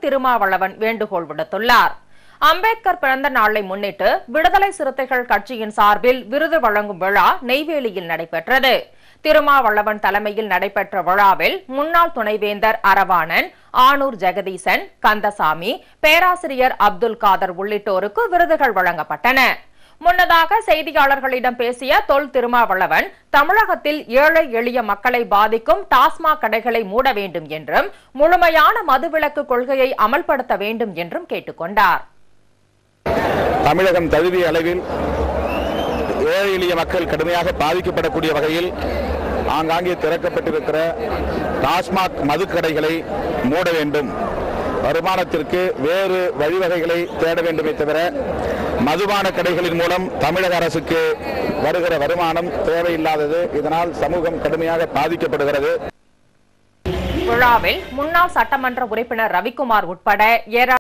திருமாவளவன் வேண்டுகோள் விடுத்துள்ளார். அம்பேத்கர் பிறந்த நாளை முன்னிட்டு விடுதலை சிறுத்தைகள் கட்சியின் சார்பில் விருது வழங்கும் விழா நெய்வேலியில் நடைபெற்றது. திருமாவளவன் தலைமையில் நடைபெற்ற விழாவில் முன்னாள் துணைவேந்தர் அரவாணன், ஆனூர் ஜெகதீசன், கந்தசாமி, பேராசிரியர் அப்துல் காதர் உள்ளிட்டோருக்கு விருதுகள் வழங்கப்பட்டன. முன்னதாக செய்தியாளர்களிடம் பேசிய தொல் திருமாவளவன் தமிழகத்தில் ஏழை எளிய மக்களை பாதிக்கும் டாஸ்மாக் கடைகளை மூட வேண்டும் என்றும் முழுமையான மதுவிலக்கு கொள்கையை அமல்படுத்த வேண்டும் என்றும் கேட்டுக் கொண்டார். தமிழகம் தகுதிய அளவில் ஏழை எளிய மக்கள் கடுமையாக பாதிக்கப்படக்கூடிய வகையில் ஆங்காங்கே திறக்கப்பட்டிருக்கிற டாஸ்மாக் மதுக்கடைகளை மூட வேண்டும், வருமானத்திற்கு வேறு வழிவகைகளை தேட வேண்டுமே தவிர மதுபான கடைகளின் மூலம் தமிழக அரசுக்கு வருகிற வருமானம் தேவையில்லாதது. இதனால் சமூகம் கடுமையாக பாதிக்கப்படுகிறது. விழாவில் முன்னாள் சட்டமன்ற உறுப்பினர் ரவிக்குமார் உட்பட